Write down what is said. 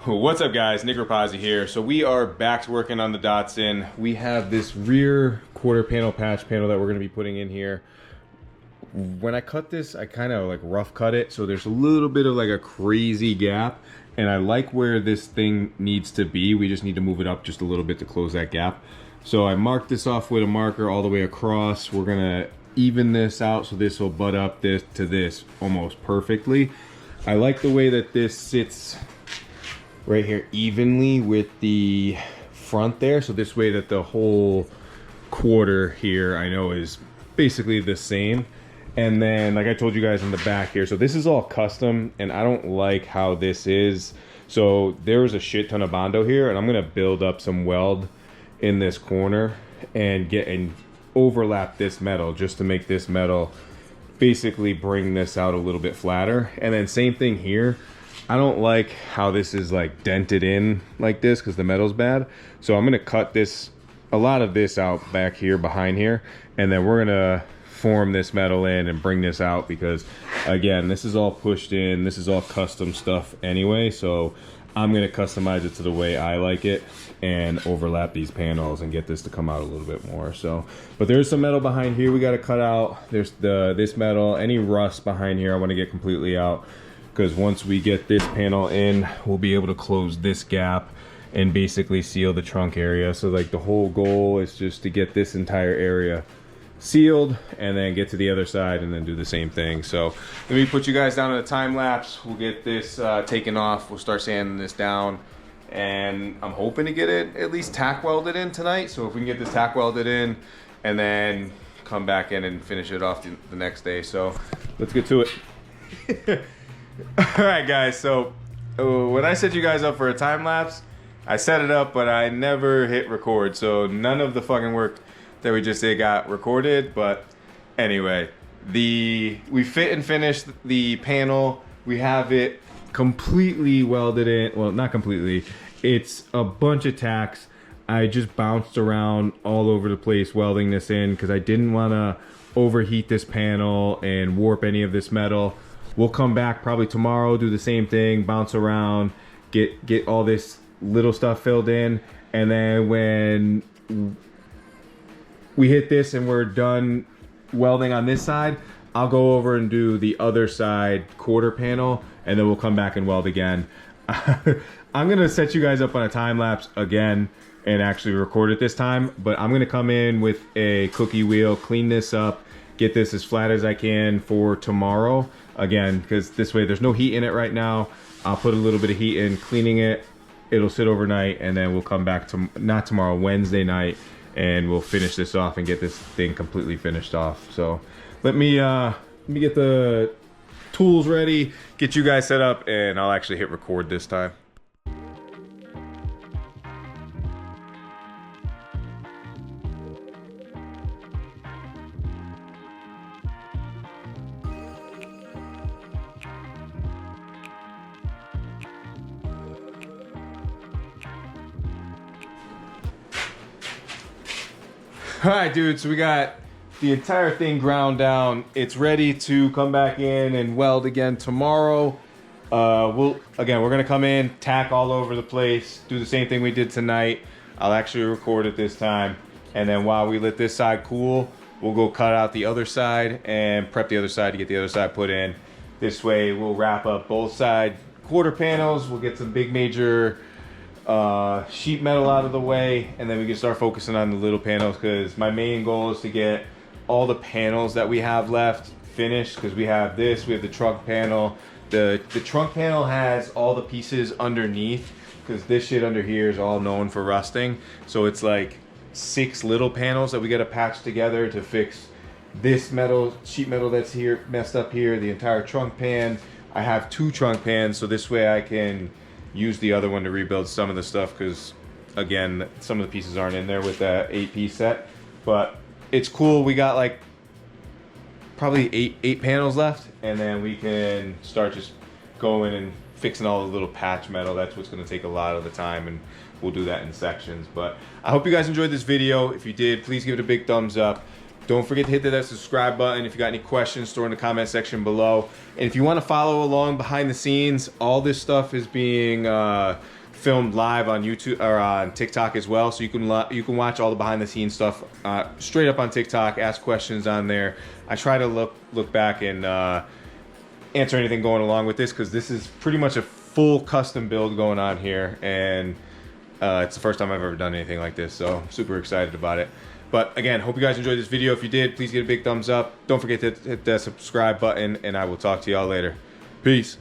What's up guys, Nick Rapazzi here. So we are back to working on the Datsun. We have this rear quarter panel patch panel that we're going to be putting in here. When I cut this, I kind of like rough cut it, so there's a little bit of like a crazy gap, and I like where this thing needs to be. We just need to move it up just a little bit to close that gap. So I marked this off with a marker all the way across. We're gonna even this out so this will butt up this to this almost perfectly. I like the way that this sits right here evenly with the front there, so this way that the whole quarter here I know is basically the same. And then like I told you guys in the back here, so this is all custom and I don't like how this is. So there's a shit ton of Bondo here, and I'm gonna build up some weld in this corner and overlap this metal just to make this metal basically bring this out a little bit flatter. And then same thing here. I don't like how this is like dented in like this because the metal's bad. So I'm gonna cut this, a lot of this out back here behind here, and then we're gonna form this metal in and bring this out because again, this is all pushed in, this is all custom stuff anyway. So I'm gonna customize it to the way I like it and overlap these panels and get this to come out a little bit more. So, but there's some metal behind here we got to cut out. There's this metal, any rust behind here I want to get completely out, because once we get this panel in, we'll be able to close this gap and basically seal the trunk area. So like the whole goal is just to get this entire area sealed and then get to the other side and then do the same thing. So let me put you guys down in a time lapse. We'll get this taken off. We'll start sanding this down, and I'm hoping to get it at least tack welded in tonight. So if we can get this tack welded in and then come back in and finish it off the next day. So let's get to it. All right guys, so when I set you guys up for a time lapse, I set it up but I never hit record, so none of the fucking work that we just did got recorded. But anyway, we fit and finished the panel. We have it completely welded in. Well, not completely, it's a bunch of tacks. I just bounced around all over the place welding this in because I didn't want to overheat this panel and warp any of this metal. We'll come back probably tomorrow, do the same thing, bounce around, get all this little stuff filled in, and then when we hit this and we're done welding on this side, I'll go over and do the other side quarter panel, and then we'll come back and weld again. I'm gonna set you guys up on a time lapse again and actually record it this time, but I'm gonna come in with a cookie wheel, clean this up, get this as flat as I can for tomorrow again, because this way there's no heat in it right now. I'll put a little bit of heat in, cleaning it, it'll sit overnight, and then we'll come back to, not tomorrow, Wednesday night, and we'll finish this off and get this thing completely finished off. So let me get the tools ready, get you guys set up, and I'll actually hit record this time. All right, dude, so we got the entire thing ground down. It's ready to come back in and weld again tomorrow. We're gonna come in, tack all over the place, do the same thing we did tonight. I'll actually record it this time. And then while we let this side cool, we'll go cut out the other side and prep the other side to get the other side put in. This way we'll wrap up both side quarter panels. We'll get some big major sheet metal out of the way, and then we can start focusing on the little panels, because my main goal is to get all the panels that we have left finished, because we have this, we have the trunk panel. The trunk panel has all the pieces underneath, because this shit under here is all known for rusting. So it's like 6 little panels that we got to patch together to fix this metal, sheet metal that's here, messed up here, the entire trunk pan. I have 2 trunk pans, so this way I can use the other one to rebuild some of the stuff, because again, some of the pieces aren't in there with that 8-piece set. But it's cool. We got like probably eight panels left, and then we can start just going and fixing all the little patch metal. That's what's going to take a lot of the time, and we'll do that in sections. But I hope you guys enjoyed this video. If you did, please give it a big thumbs up. Don't forget to hit that subscribe button. If you got any questions, throw in the comment section below. And if you want to follow along behind the scenes, all this stuff is being filmed live on YouTube or on TikTok as well. So you can watch all the behind the scenes stuff straight up on TikTok. Ask questions on there. I try to look back and answer anything going along with this, because this is pretty much a full custom build going on here, and it's the first time I've ever done anything like this, so I'm super excited about it. But again, hope you guys enjoyed this video. If you did, please get a big thumbs up. Don't forget to hit that subscribe button, and I will talk to y'all later. Peace.